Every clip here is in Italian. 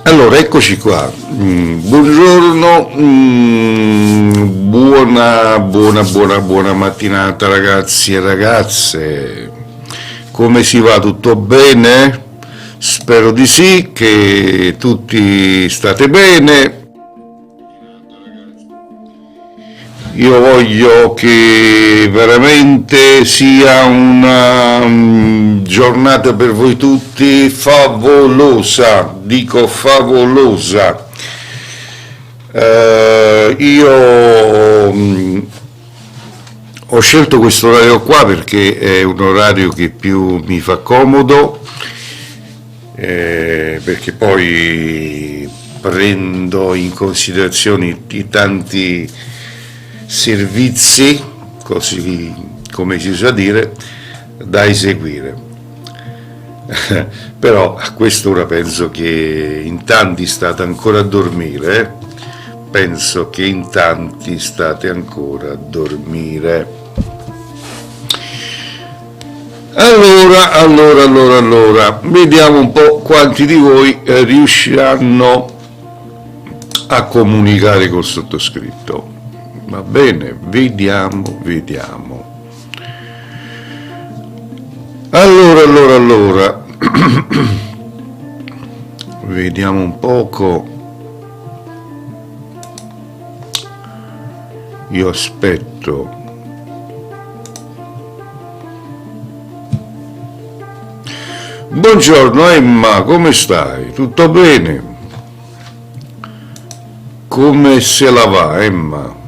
Allora, eccoci qua. Buongiorno, buona mattinata ragazzi e ragazze. Come si va? Tutto bene? Spero di sì, che tutti state bene. Io voglio che veramente sia una giornata per voi tutti favolosa, dico favolosa. Io ho scelto questo orario qua perché è un orario che più mi fa comodo, perché poi prendo in considerazione i tanti servizi, così come si usa dire, da eseguire. Però a quest'ora penso che in tanti state ancora a dormire, penso che in tanti state ancora a dormire. Allora, vediamo un po' quanti di voi riusciranno a comunicare col sottoscritto. Va bene, vediamo. Allora. Vediamo un poco. Io aspetto. Buongiorno Emma, come stai? Tutto bene? Come se la va, Emma?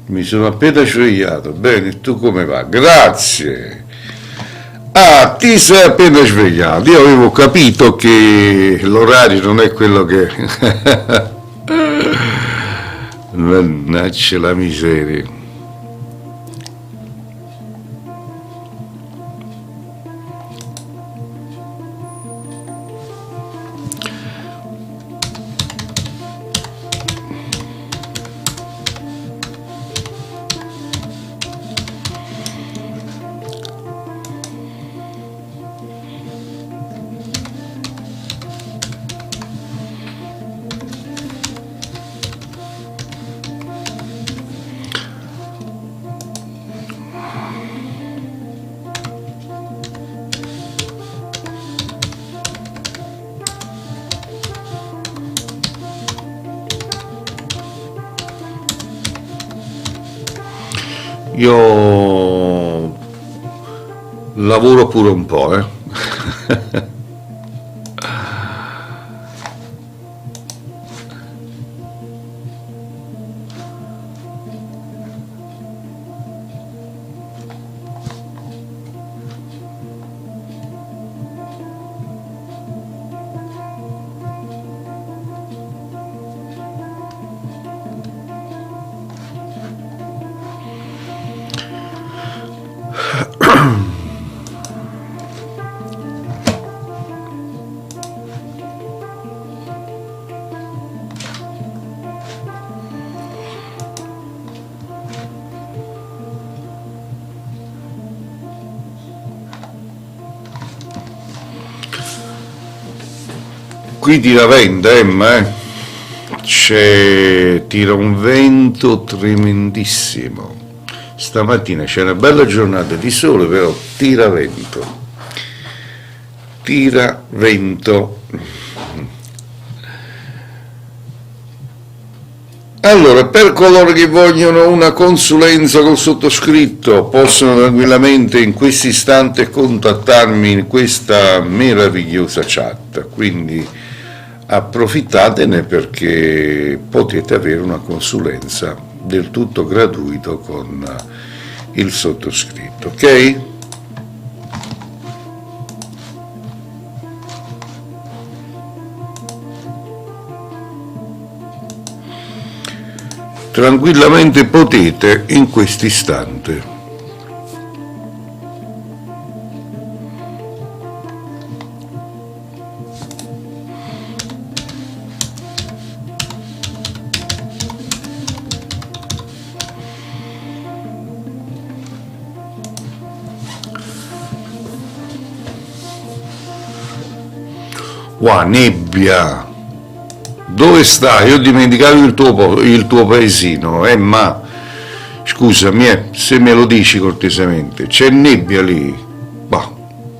Mi sono appena svegliato. Bene, tu come va? Grazie. Ah, ti sei appena svegliato. Io avevo capito che l'orario non è quello che... Mannaggia la miseria. Io lavoro pure un po', Qui tira vento, Emma, tira un vento tremendissimo. stamattina c'è una bella giornata di sole, però tira vento. Allora, per coloro che vogliono una consulenza col sottoscritto, possono tranquillamente in questo istante contattarmi in questa meravigliosa chat, quindi approfittatene perché potete avere una consulenza del tutto gratuito con il sottoscritto, ok? Tranquillamente potete in questo istante. Wow, nebbia! Dove stai? Io ho dimenticato il tuo paesino, ma scusami, se me lo dici cortesemente, c'è nebbia lì? Bah,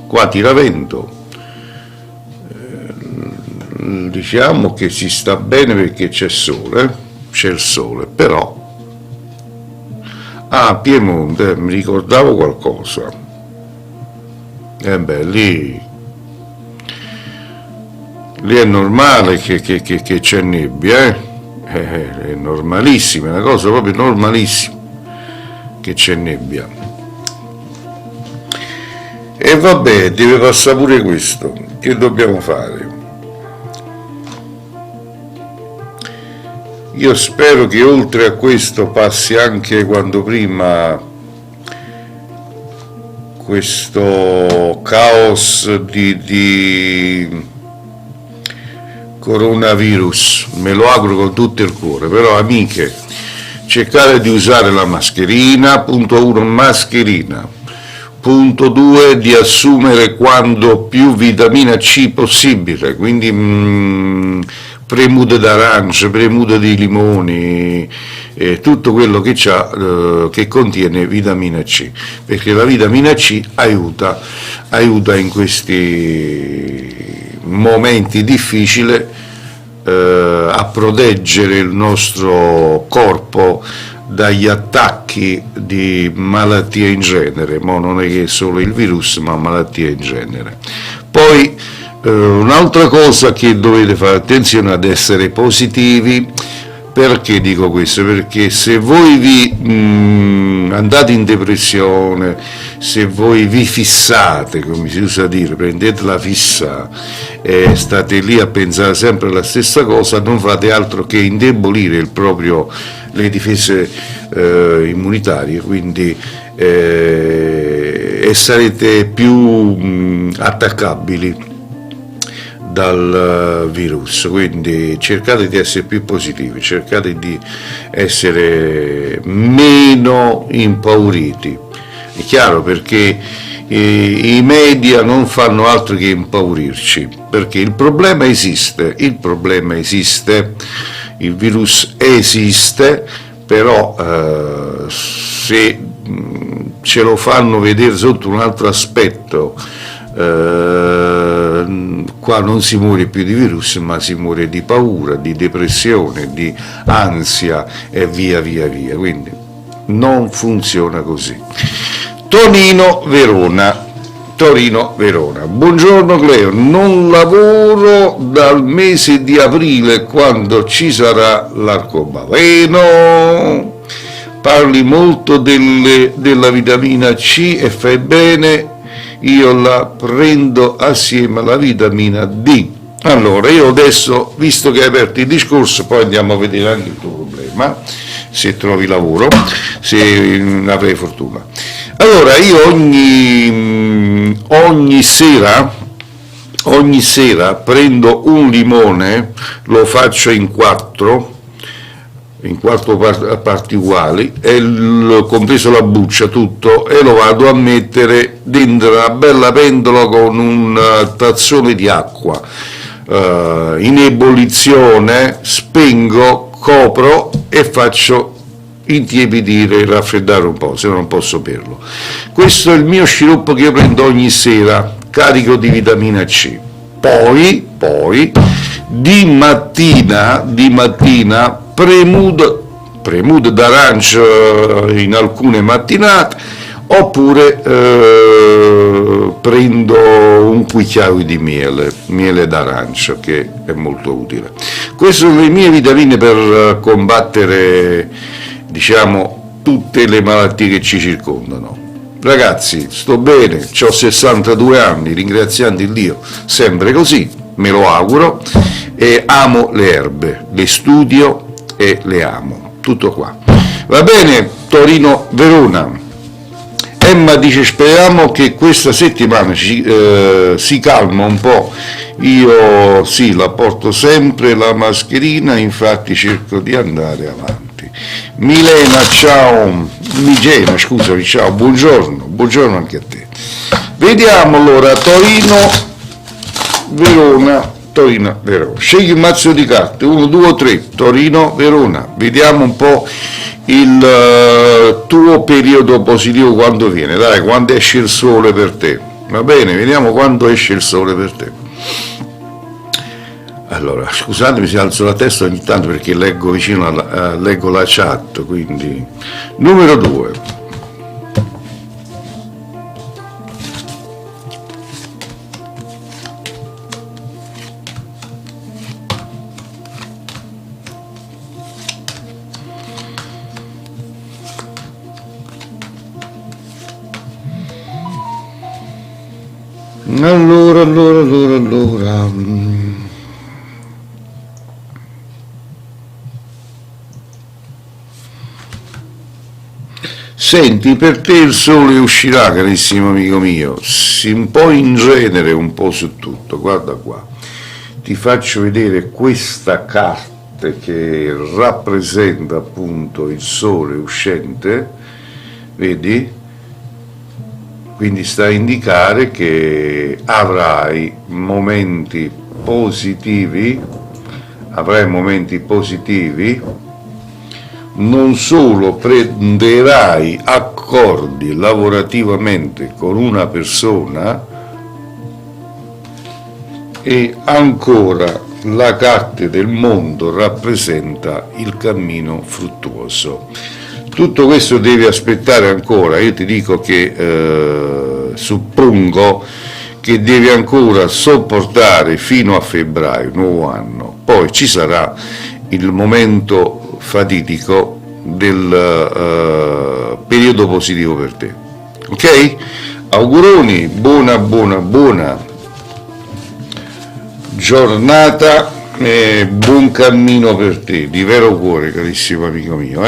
qua tira vento. Diciamo che si sta bene perché c'è il sole, però... Ah, Piemonte, mi ricordavo qualcosa. Lì è normale che c'è nebbia, è normalissima, è una cosa proprio normalissima che c'è nebbia. E vabbè, deve passare pure questo, che dobbiamo fare? Io spero che oltre a questo passi anche quando prima questo caos di coronavirus, me lo auguro con tutto il cuore, però amiche, cercate di usare la mascherina, punto 1, mascherina, punto 2, di assumere quando più vitamina C possibile, quindi premuta d'arancia, premuta di limoni, tutto quello che contiene vitamina C, perché la vitamina C aiuta in questi momenti difficili a proteggere il nostro corpo dagli attacchi di malattie in genere, ma non è che solo il virus, ma malattie in genere. Poi un'altra cosa che dovete fare attenzione ad essere positivi. Perché dico questo? Perché se voi vi andate in depressione, se voi vi fissate, come si usa dire, prendete la fissa e state lì a pensare sempre alla stessa cosa, non fate altro che indebolire le difese immunitarie, quindi e sarete più attaccabili dal virus, quindi cercate di essere più positivi, cercate di essere meno impauriti. È chiaro, perché i media non fanno altro che impaurirci, perché il problema esiste, il virus esiste, però se ce lo fanno vedere sotto un altro aspetto, qua non si muore più di virus, ma si muore di paura, di depressione, di ansia e via, quindi non funziona così. Torino Verona, buongiorno Cleo, non lavoro dal mese di aprile quando ci sarà l'arcobaleno, parli molto della vitamina C e fai bene, io la prendo assieme alla vitamina D. Allora, io adesso, visto che hai aperto il discorso, poi andiamo a vedere anche il tuo problema, se trovi lavoro, se avrai fortuna. Allora, io ogni sera prendo un limone, lo faccio in quattro parti uguali, compreso la buccia, tutto, e lo vado a mettere dentro una bella pentola con un tazzone di acqua in ebollizione, spengo, copro e faccio intiepidire e raffreddare un po', se no non posso berlo. Questo è il mio sciroppo che io prendo ogni sera, carico di vitamina C. Poi di mattina premuto d'arancia in alcune mattinate, oppure prendo un cucchiaio di miele d'arancia, che è molto utile. Queste sono le mie vitamine per combattere, diciamo, tutte le malattie che ci circondano. Ragazzi, sto bene, ho 62 anni, ringraziando il Dio, sempre così, me lo auguro, e amo le erbe, le studio e le amo, tutto qua. Va bene, Torino-Verona. Emma dice speriamo che questa settimana si calma un po', io sì, la porto sempre la mascherina, infatti cerco di andare avanti. Milena, ciao, Migena, scusami, ciao, buongiorno anche a te. Vediamo allora, Torino-Verona. Scegli un mazzo di carte, 1, 2 o 3, Torino-Verona, vediamo un po' il tuo periodo positivo quando viene, dai, quando esce il sole per te, va bene, vediamo quando esce il sole per te. Allora, scusatemi se alzo la testa ogni tanto perché leggo leggo la chat, quindi numero 2. Allora. Senti, per te il sole uscirà, carissimo amico mio, un po' in genere, un po' su tutto. Guarda qua, ti faccio vedere questa carta che rappresenta appunto il sole uscente, vedi? Quindi sta a indicare che avrai momenti positivi, non solo prenderai accordi lavorativamente con una persona, e ancora la carta del mondo rappresenta il cammino fruttuoso. Tutto questo devi aspettare ancora, io ti dico che suppongo che devi ancora sopportare fino a febbraio, nuovo anno, poi ci sarà il momento fatidico del periodo positivo per te. Ok? Auguroni, buona giornata e buon cammino per te, di vero cuore, carissimo amico mio,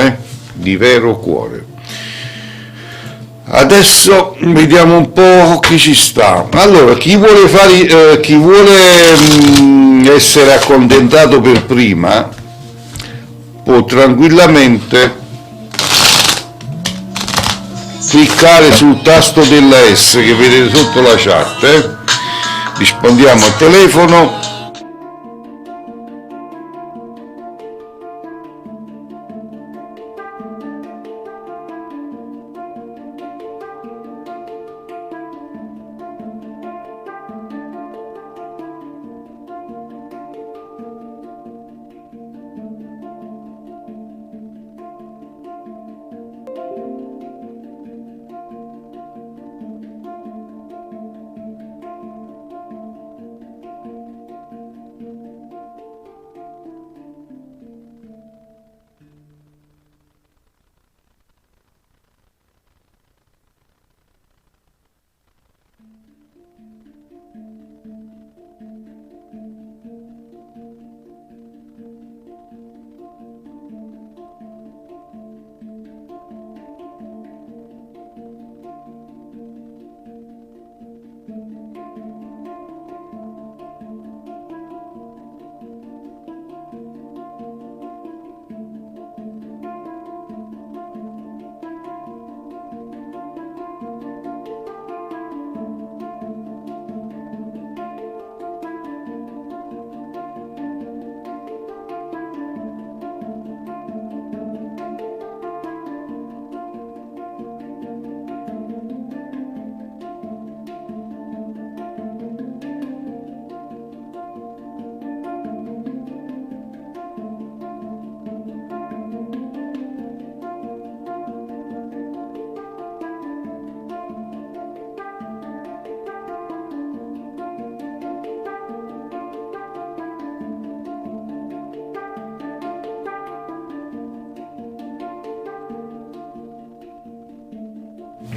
di vero cuore. Adesso vediamo un po' chi ci sta. Allora, chi vuole essere accontentato per prima può tranquillamente cliccare sul tasto della S che vedete sotto la chat. Rispondiamo al telefono.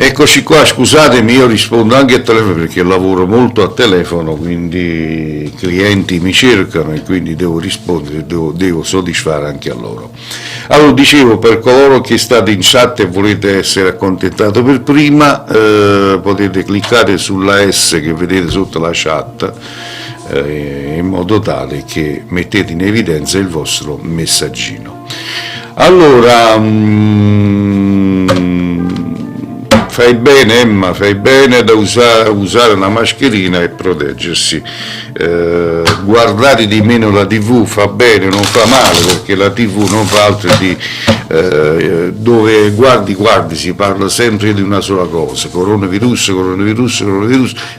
Eccoci qua, scusatemi, io rispondo anche a telefono perché lavoro molto a telefono, quindi i clienti mi cercano e quindi devo rispondere, devo soddisfare anche a loro. Allora, dicevo, per coloro che state in chat e volete essere accontentato per prima, potete cliccare sulla S che vedete sotto la chat, in modo tale che mettete in evidenza il vostro messaggino. Allora, fai bene Emma, fai bene da usare una mascherina e proteggersi, guardare di meno la TV fa bene, non fa male, perché la TV non fa altro di dove guardi, si parla sempre di una sola cosa, coronavirus,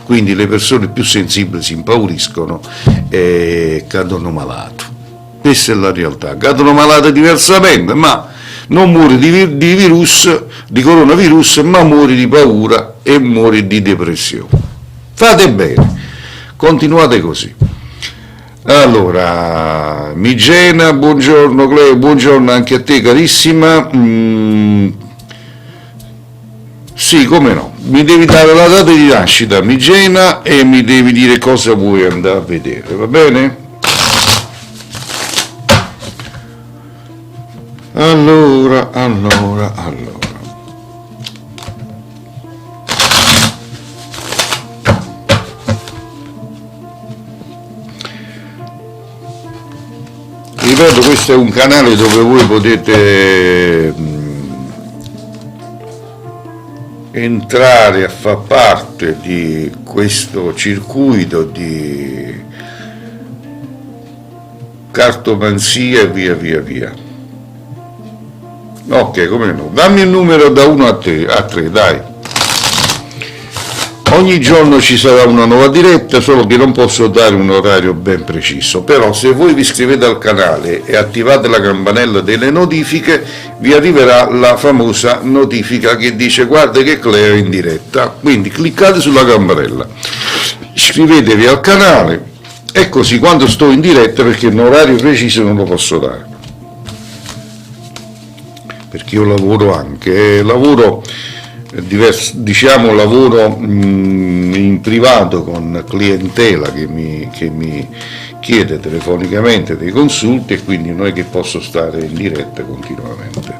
quindi le persone più sensibili si impauriscono e cadono malate. Questa è la realtà, cadono malate diversamente, ma non muori di coronavirus, ma muori di paura e muori di depressione. Fate bene, continuate così. Allora, Migena, buongiorno Cleo, buongiorno anche a te carissima. Sì, come no, mi devi dare la data di nascita Migena e mi devi dire cosa vuoi andare a vedere, va bene? Allora. Ripeto, questo è un canale dove voi potete entrare a far parte di questo circuito di cartomanzia e via. Ok, come no. Dammi un numero da 1 a 3, dai. Ogni giorno ci sarà una nuova diretta, solo che non posso dare un orario ben preciso. Però se voi vi iscrivete al canale e attivate la campanella delle notifiche, vi arriverà la famosa notifica che dice guarda che Cleo è in diretta. Quindi cliccate sulla campanella, iscrivetevi al canale e così quando sto in diretta, perché un orario preciso non lo posso dare, perché io lavoro anche, lavoro in privato con clientela che mi chiede telefonicamente dei consulti e quindi non è che posso stare in diretta continuamente.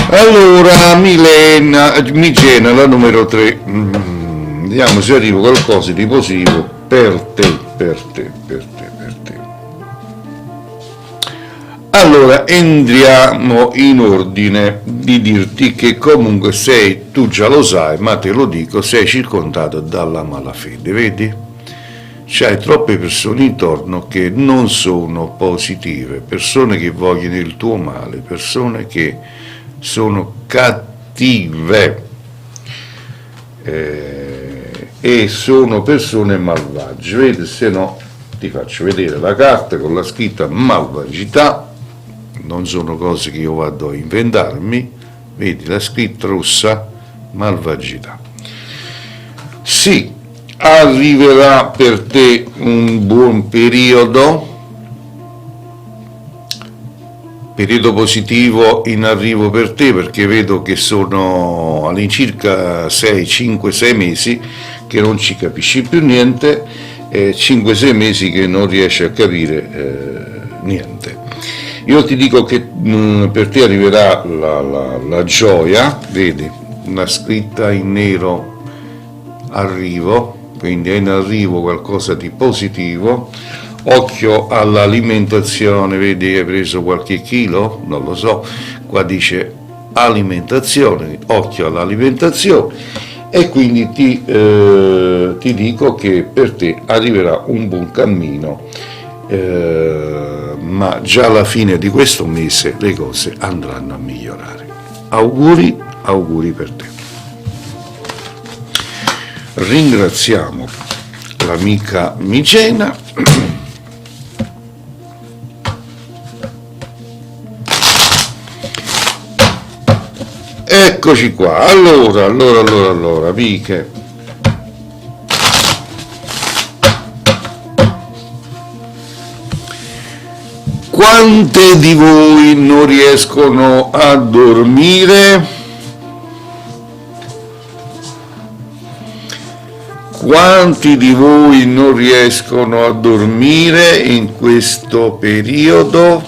Allora, Migena, la numero 3, vediamo se arriva qualcosa di positivo per te. Allora, entriamo in ordine di dirti che comunque tu già lo sai, ma te lo dico, sei circondato dalla malafede, vedi? C'hai troppe persone intorno che non sono positive, persone che vogliono il tuo male, persone che sono cattive e sono persone malvagie, vedi? Se no ti faccio vedere la carta con la scritta malvagità. Non sono cose che io vado a inventarmi, vedi la scritta rossa, malvagità. Sì, arriverà per te un buon periodo positivo in arrivo per te, perché vedo che sono all'incirca 5-6 mesi che non ci capisci più niente, 5-6 mesi che non riesci a capire niente. Io ti dico che per te arriverà la gioia, vedi, una scritta in nero, arrivo, quindi è in arrivo qualcosa di positivo. Occhio all'alimentazione, vedi, hai preso qualche chilo, non lo so, qua dice alimentazione, occhio all'alimentazione, e quindi ti dico che per te arriverà un buon cammino. Ma già alla fine di questo mese le cose andranno a migliorare. Auguri per te. Ringraziamo l'amica Migena. Eccoci qua. Allora, amiche. Quante di voi non riescono a dormire? Quanti di voi non riescono a dormire in questo periodo?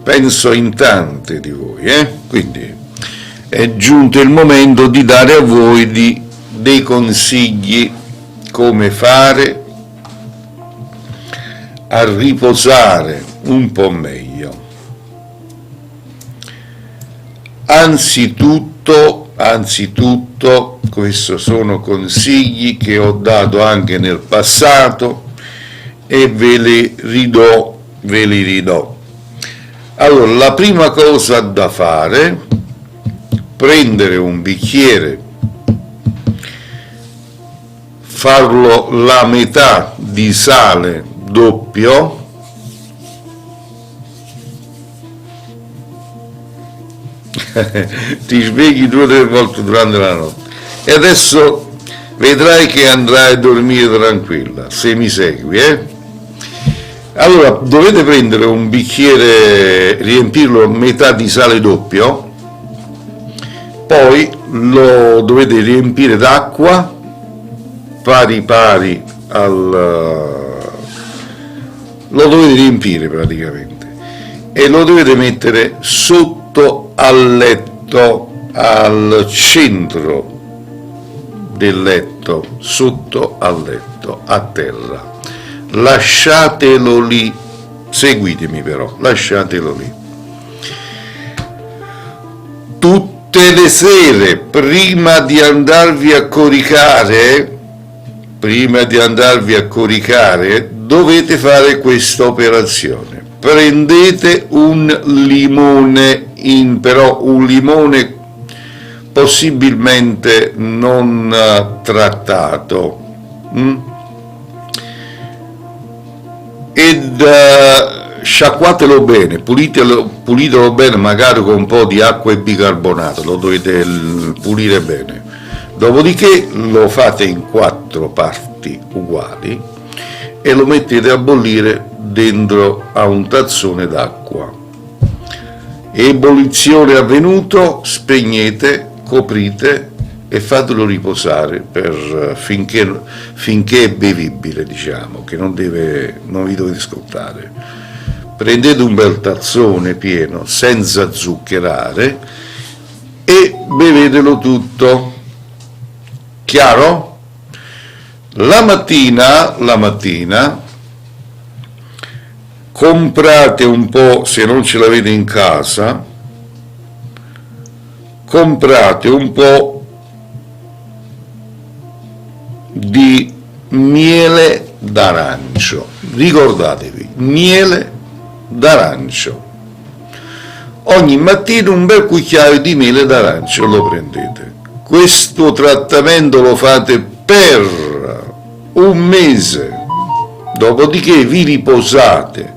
Penso in tante di voi, Quindi è giunto il momento di dare a voi dei consigli come fare a riposare un po' meglio. Anzitutto, questi sono consigli che ho dato anche nel passato e ve li ridò. Allora, la prima cosa da fare, prendere un bicchiere, farlo la metà di sale doppio, ti svegli 2 o 3 volte durante la notte e adesso vedrai che andrai a dormire tranquilla, se mi segui, Allora, dovete prendere un bicchiere, riempirlo a metà di sale doppio, poi lo dovete riempire d'acqua pari lo dovete riempire praticamente e lo dovete mettere sotto al letto, al centro del letto, sotto al letto, a terra. Lasciatelo lì, seguitemi però, lasciatelo lì. Tutte le sere, prima di andarvi a coricare, dovete fare questa operazione. Prendete un limone, però un limone possibilmente non trattato, ed sciacquatelo bene, pulitelo bene, magari con un po' di acqua e bicarbonato, lo dovete pulire bene. Dopodiché lo fate in 4 parti uguali e lo mettete a bollire dentro a un tazzone d'acqua. Ebollizione avvenuto, spegnete, coprite e fatelo riposare finché è bevibile, diciamo, che non vi dovete scottare. Prendete un bel tazzone pieno, senza zuccherare, e bevetelo tutto. Chiaro? La mattina comprate un po', se non ce l'avete in casa, comprate un po' di miele d'arancio. Ricordatevi, miele d'arancio. Ogni mattina un bel cucchiaio di miele d'arancio lo prendete. Questo trattamento lo fate per un mese, dopodiché vi riposate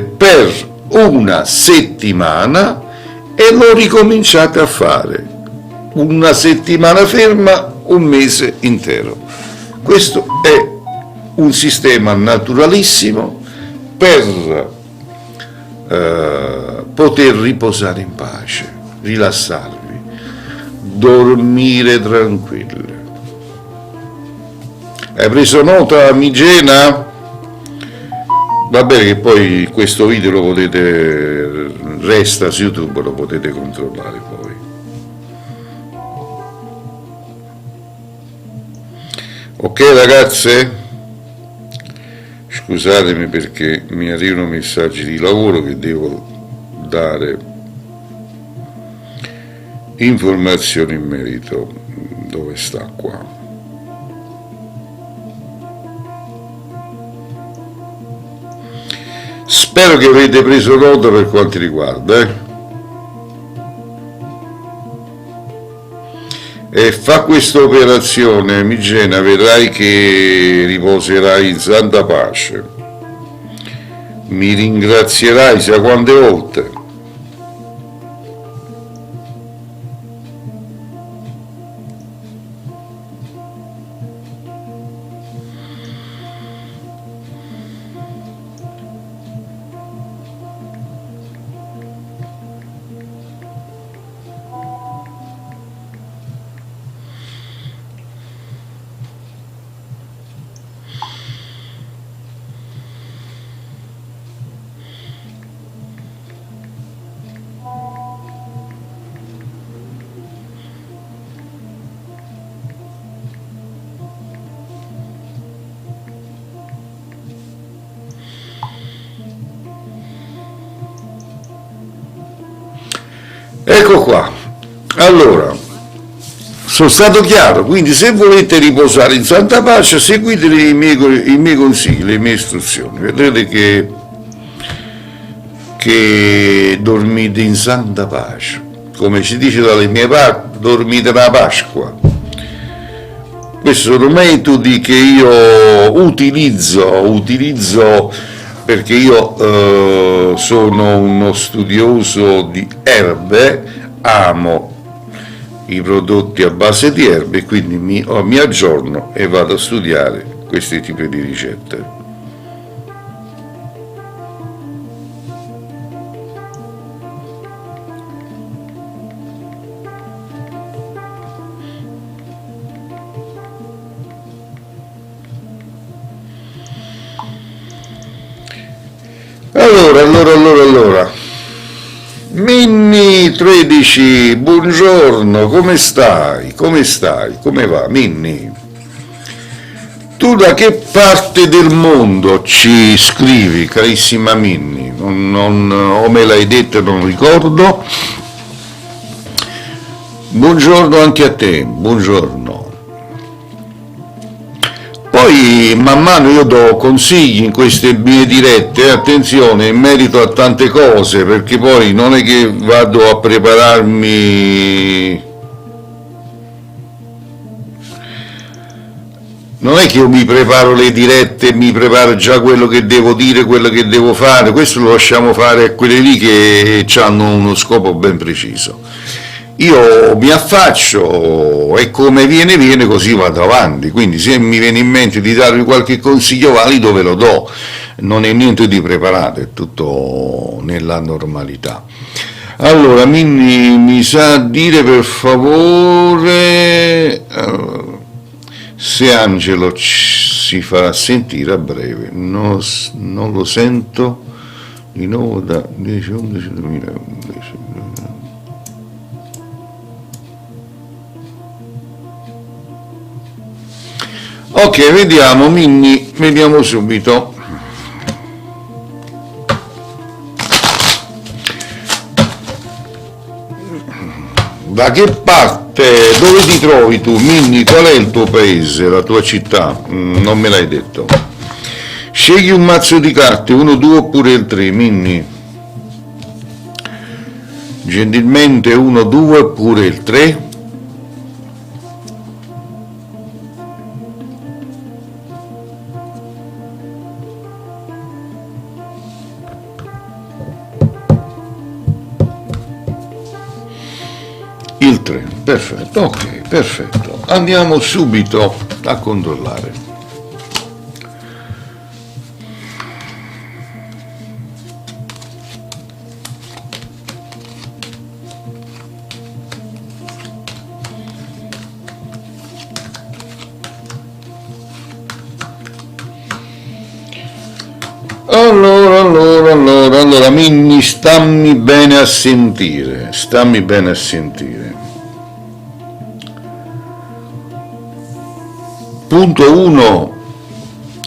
per una settimana e lo ricominciate a fare. Una settimana ferma, un mese intero. Questo è un sistema naturalissimo per poter riposare in pace, rilassarvi, dormire tranquilli. Hai preso nota, Migena? Va bene che poi questo video lo potete, resta su YouTube, lo potete controllare poi. Ok ragazze? Scusatemi perché mi arrivano messaggi di lavoro che devo dare informazioni in merito. Dove sta qua? Spero che avete preso nota per quanto riguarda, E fa questa operazione, Migena, vedrai che riposerai in santa pace. Mi ringrazierai sai quante volte. ecco qua. Allora, sono stato chiaro, quindi se volete riposare in santa pace seguite i miei consigli, le mie istruzioni, vedrete che dormite in santa pace. Come si dice dalle mie parti, dormite la Pasqua. Questi sono metodi che io utilizzo perché io sono uno studioso di erbe, amo i prodotti a base di erbe, quindi mi aggiorno e vado a studiare questi tipi di ricette. Allora. Minni 13, buongiorno, come stai? Come va, Minni? Tu da che parte del mondo ci scrivi, carissima Minni? O me l'hai detto e non ricordo? Buongiorno anche a te, buongiorno. Poi man mano io do consigli in queste mie dirette, attenzione, in merito a tante cose, perché poi non è che vado a prepararmi, non è che io mi preparo le dirette, mi preparo già quello che devo dire, quello che devo fare, questo lo lasciamo fare a quelli lì che hanno uno scopo ben preciso. Io mi affaccio e come viene così vado avanti, quindi se mi viene in mente di darvi qualche consiglio valido ve lo do, non è niente di preparato, è tutto nella normalità. Allora, mi sa dire per favore se Angelo si farà sentire a breve, non lo sento di nuovo da 10-11 2011. Ok, vediamo Minni, vediamo subito. Da che parte, dove ti trovi tu, Minni? Qual è il tuo paese, la tua città? Non me l'hai detto. Scegli un mazzo di carte, 1, 2 oppure il 3, Minni. Gentilmente 1, 2 oppure il 3. Il 3, perfetto, ok, perfetto. Andiamo subito a controllare. Allora, Minni, stammi bene a sentire. Punto 1,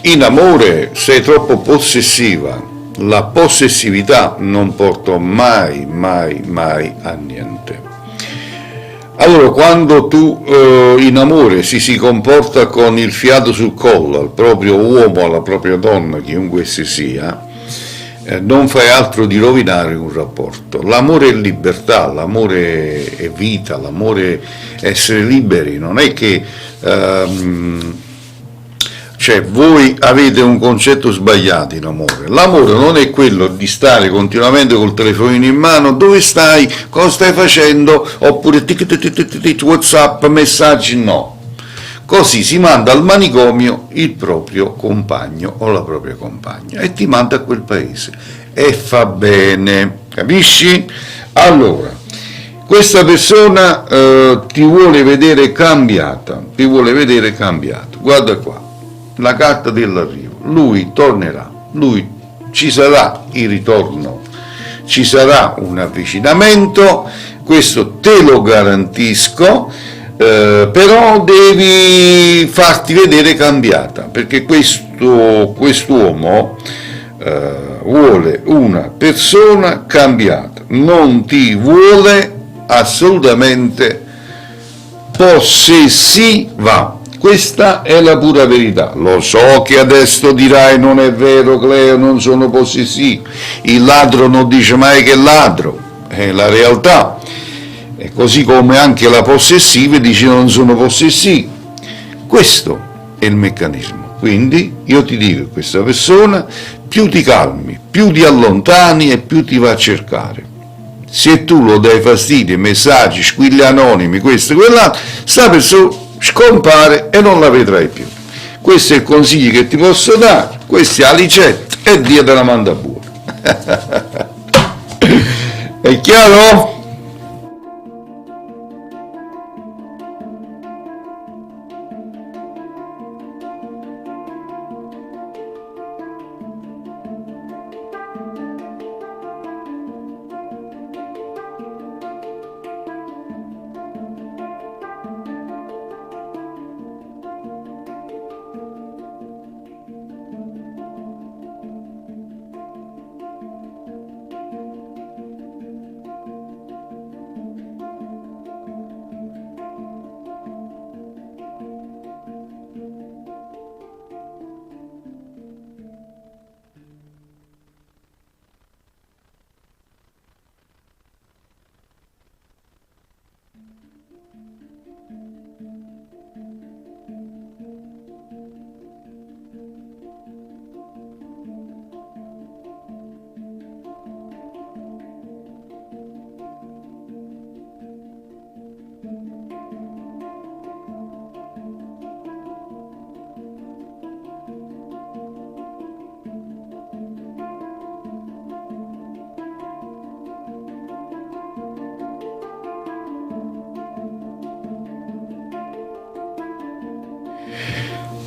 in amore sei troppo possessiva, la possessività non porta mai a niente. Allora, quando tu in amore si comporta con il fiato sul collo al proprio uomo, alla propria donna, chiunque essi sia, non fai altro di rovinare un rapporto. L'amore è libertà, l'amore è vita, l'amore è essere liberi, non è che cioè voi avete un concetto sbagliato in amore. L'amore non è quello di stare continuamente col telefonino in mano, dove stai, cosa stai facendo, oppure WhatsApp, messaggi, no. Così si manda al manicomio il proprio compagno o la propria compagna e ti manda a quel paese e fa bene, capisci? Allora, questa persona ti vuole vedere cambiata, guarda qua, la carta dell'arrivo, lui tornerà, ci sarà il ritorno, ci sarà un avvicinamento, questo te lo garantisco, però devi farti vedere cambiata, perché quest'uomo vuole una persona cambiata, non ti vuole assolutamente possessiva. Questa è la pura verità. Lo so che adesso dirai non è vero Cleo, non sono possessivo, il ladro non dice mai che è ladro, è la realtà, e così come anche la possessiva dice non sono possessivo. Questo è il meccanismo. Quindi io ti dico che questa persona più ti calmi, più ti allontani e più ti va a cercare. Se tu lo dai fastidio, messaggi, squilli anonimi, questo e quell'altro, sta persona scompare e non la vedrai più. Questo è il consiglio che ti posso dare, questa è la ricetta e Dio te la manda buona. È chiaro?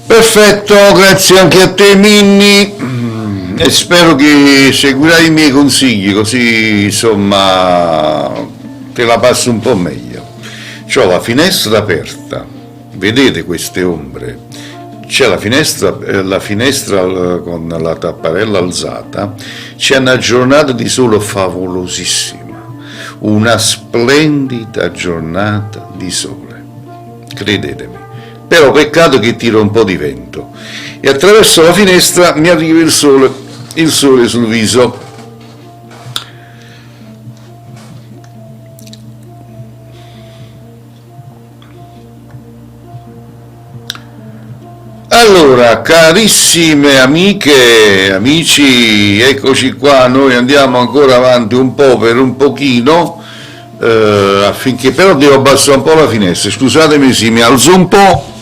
Perfetto, grazie anche a te Minni, e spero che seguirai i miei consigli, così insomma te la passi un po' meglio. C'ho la finestra aperta, vedete queste ombre? C'è la finestra con la tapparella alzata, c'è una giornata di sole favolosissima, una splendida giornata di sole, credetemi. Però peccato che tira un po' di vento e attraverso la finestra mi arriva il sole sul viso. Allora, carissime amiche, amici, eccoci qua, noi andiamo ancora avanti un po' per un pochino, affinché però devo abbassare un po' la finestra, scusatemi se mi alzo un po'.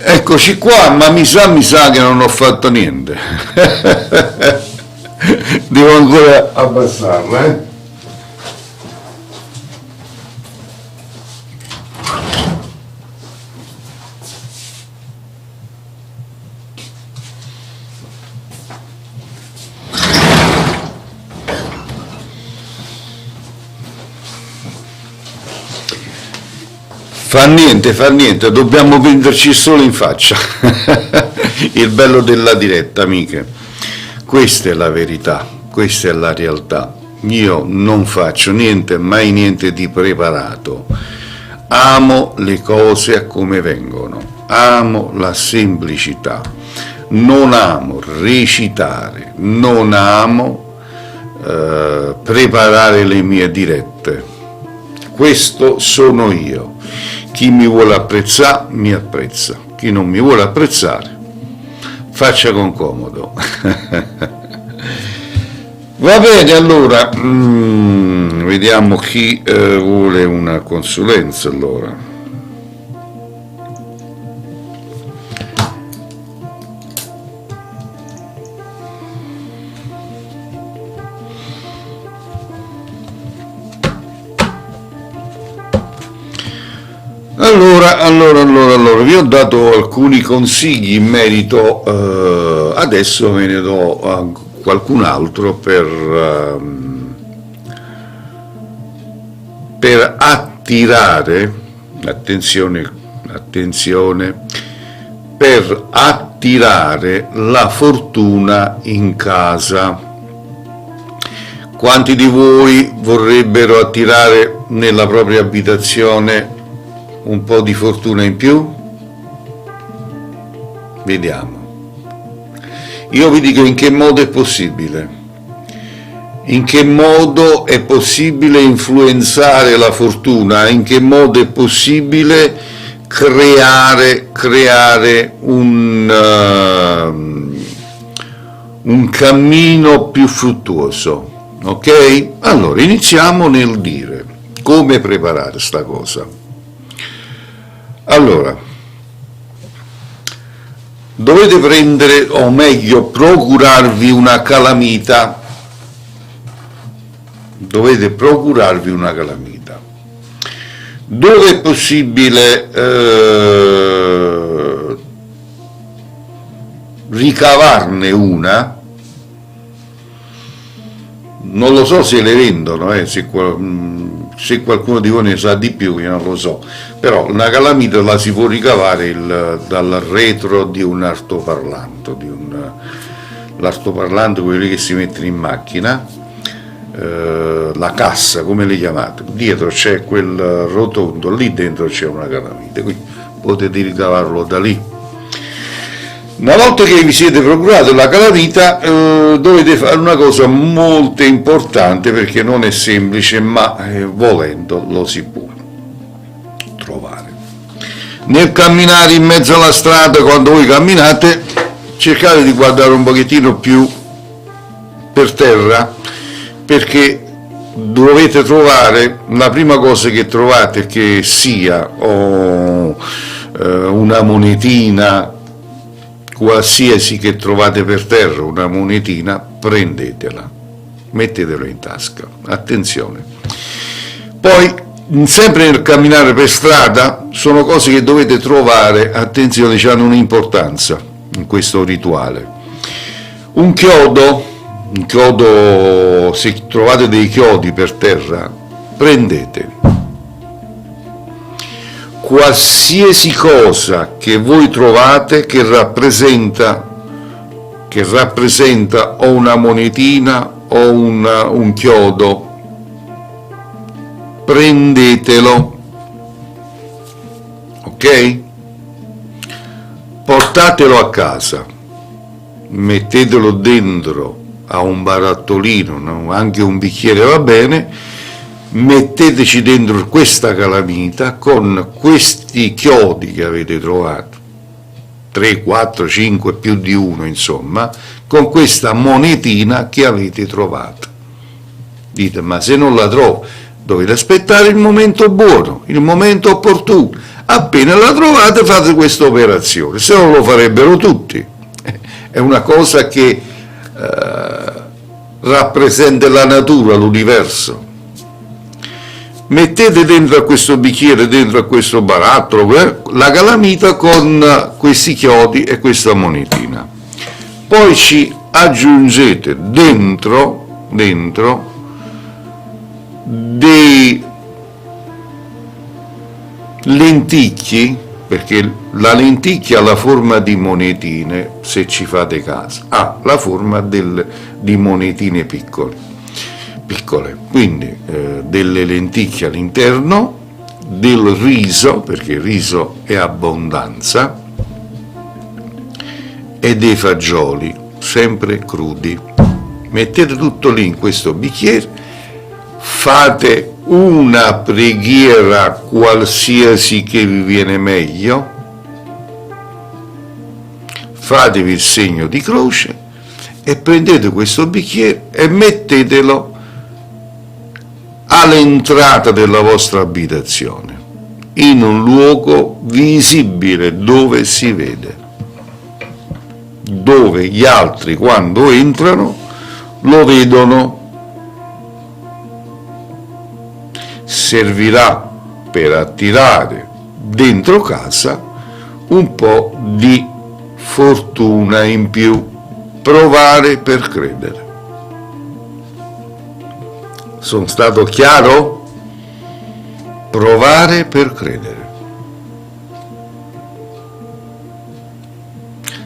Eccoci qua, ma mi sa che non ho fatto niente. Devo ancora abbassarla, eh? Fa niente, dobbiamo prenderci solo in faccia. Il bello della diretta, amiche. Questa è la verità, questa è la realtà. Io non faccio niente, mai niente di preparato. Amo le cose come vengono, amo la semplicità. Non amo recitare, non amo preparare le mie dirette. Questo sono io. Chi mi vuole apprezzare, mi apprezza. Chi non mi vuole apprezzare, faccia con comodo. Va bene, allora, vediamo chi vuole una consulenza, allora. Allora, Allora, vi ho dato alcuni consigli in merito, adesso ve ne do a qualcun altro per attirare, attenzione, per attirare la fortuna in casa. Quanti di voi vorrebbero attirare nella propria abitazione un po' di fortuna in più? Vediamo. Io vi dico in che modo è possibile. In che modo è possibile influenzare la fortuna? In che modo è possibile creare un cammino più fruttuoso? Ok? Allora, iniziamo nel dire come preparare sta cosa. Allora, dovete prendere, o meglio, procurarvi una calamita. Dovete procurarvi una calamita. Dove è possibile ricavarne una, non lo so se le vendono, se qualcuno di voi ne sa di più, io non lo so, però una calamita la si può ricavare dal retro di un altoparlante, l'altoparlante, quelli che si mettono in macchina, la cassa, come le chiamate, dietro c'è quel rotondo, lì dentro c'è una calamita, quindi potete ricavarlo da lì. Una volta che vi siete procurato la calamita, dovete fare una cosa molto importante, perché non è semplice, ma volendo lo si può trovare. Nel camminare in mezzo alla strada, quando voi camminate, cercate di guardare un pochettino più per terra, perché dovete trovare, la prima cosa che trovate, che sia una monetina, qualsiasi che trovate per terra, una monetina, prendetela, mettetela in tasca, attenzione. Poi, sempre nel camminare per strada, sono cose che dovete trovare, attenzione, hanno un'importanza in questo rituale. Un chiodo, se trovate dei chiodi per terra, prendete. Qualsiasi cosa che voi trovate che rappresenta o una monetina o un chiodo, prendetelo, ok? Portatelo a casa, mettetelo dentro a un barattolino, no? Anche un bicchiere va bene. Metteteci dentro questa calamita con questi chiodi che avete trovato, 3, 4, 5, più di uno, insomma, con questa monetina che avete trovato. Dite, ma se non la trovo, dovete aspettare il momento buono, il momento opportuno. Appena la trovate fate questa operazione, se no lo farebbero tutti. È una cosa che rappresenta la natura, l'universo. Mettete dentro a questo bicchiere, dentro a questo barattolo, la calamita con questi chiodi e questa monetina. Poi ci aggiungete dentro dei lenticchi, perché la lenticchia ha la forma di monetine, se ci fate caso, ha la forma di monetine piccole, quindi delle lenticchie all'interno, del riso, perché il riso è abbondanza, e dei fagioli, sempre crudi. Mettete tutto lì in questo bicchiere, fate una preghiera qualsiasi che vi viene meglio, fatevi il segno di croce e prendete questo bicchiere e mettetelo all'entrata della vostra abitazione, in un luogo visibile dove si vede, dove gli altri quando entrano lo vedono. Servirà per attirare dentro casa un po' di fortuna in più, provare per credere. Sono stato chiaro? Provare per credere.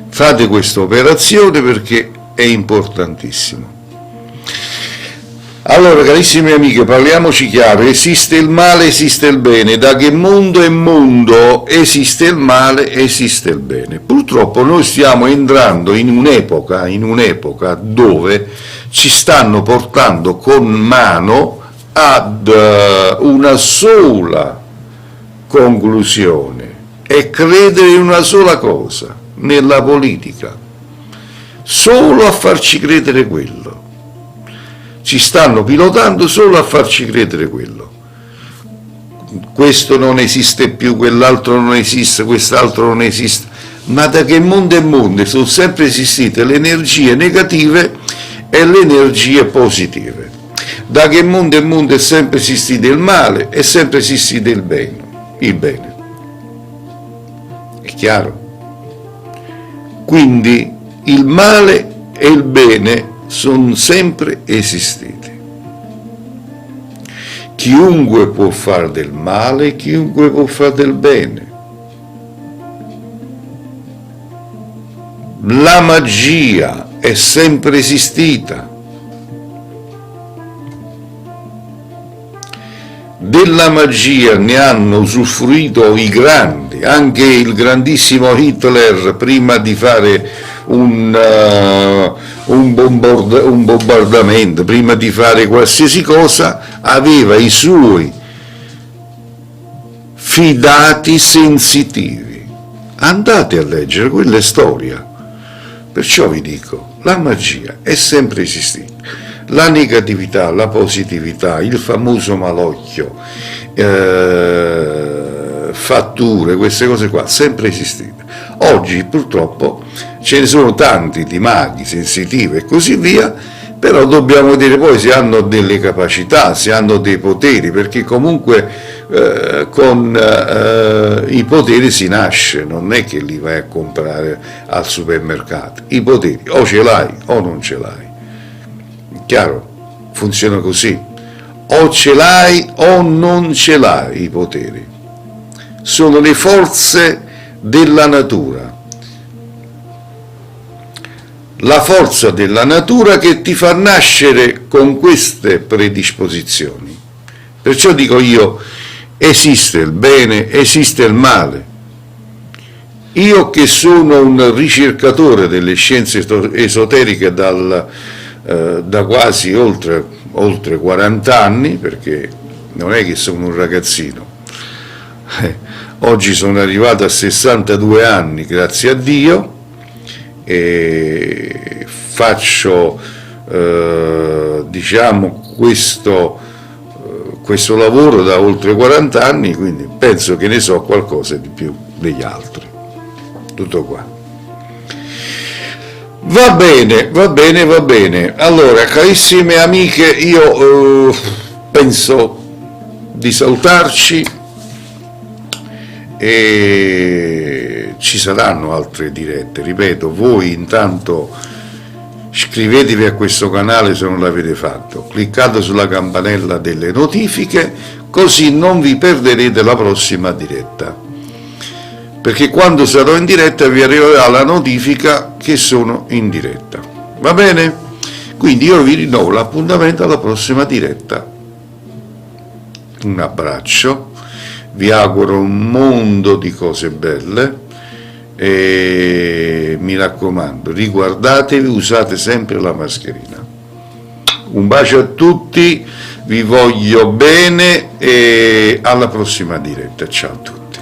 Fate questa operazione perché è importantissimo. Allora, carissime amiche, parliamoci chiaro: esiste il male, esiste il bene. Da che mondo è mondo esiste il male, esiste il bene. Purtroppo noi stiamo entrando in un'epoca dove ci stanno portando con mano ad una sola conclusione e credere in una sola cosa, nella politica, solo a farci credere quello. Ci stanno pilotando solo a farci credere quello. Questo non esiste più, quell'altro non esiste, quest'altro non esiste. Ma da che mondo è mondo sono sempre esistite le energie negative e le energie positive. Da che mondo è mondo è sempre esistito il male e sempre esistito il bene. Il bene. È chiaro? Quindi il male e il bene sono sempre esistiti. Chiunque può fare del male, chiunque può fare del bene. La magia è sempre esistita. Della magia ne hanno usufruito i grandi, anche il grandissimo Hitler, prima di fare un bombardamento, prima di fare qualsiasi cosa, aveva i suoi fidati sensitivi. Andate a leggere, quella è storia. Perciò vi dico, la magia è sempre esistita. La negatività, la positività, il famoso malocchio, fatture, queste cose qua, sempre esistite. Oggi purtroppo ce ne sono tanti di maghi, sensitivi e così via, però dobbiamo dire poi se hanno delle capacità, se hanno dei poteri, perché comunque con i poteri si nasce, non è che li vai a comprare al supermercato. I poteri o ce l'hai o non ce l'hai. Chiaro? Funziona così. O ce l'hai o non ce l'hai i poteri. Sono le forze della natura. La forza della natura che ti fa nascere con queste predisposizioni. Perciò dico io, esiste il bene, esiste il male. Io che sono un ricercatore delle scienze esoteriche da quasi oltre 40 anni, perché non è che sono un ragazzino, oggi sono arrivato a 62 anni, grazie a Dio, e faccio diciamo questo lavoro da oltre 40 anni, quindi penso che ne so qualcosa di più degli altri. Tutto qua. Va bene. Allora, carissime amiche, io penso di salutarci e ci saranno altre dirette. Ripeto, voi intanto iscrivetevi a questo canale se non l'avete fatto, cliccate sulla campanella delle notifiche, così non vi perderete la prossima diretta, perché quando sarò in diretta vi arriverà la notifica che sono in diretta. Va bene? Quindi io vi rinnovo l'appuntamento alla prossima diretta. Un abbraccio, vi auguro un mondo di cose belle e mi raccomando, riguardatevi, usate sempre la mascherina. Un bacio a tutti, vi voglio bene e alla prossima diretta. Ciao a tutti.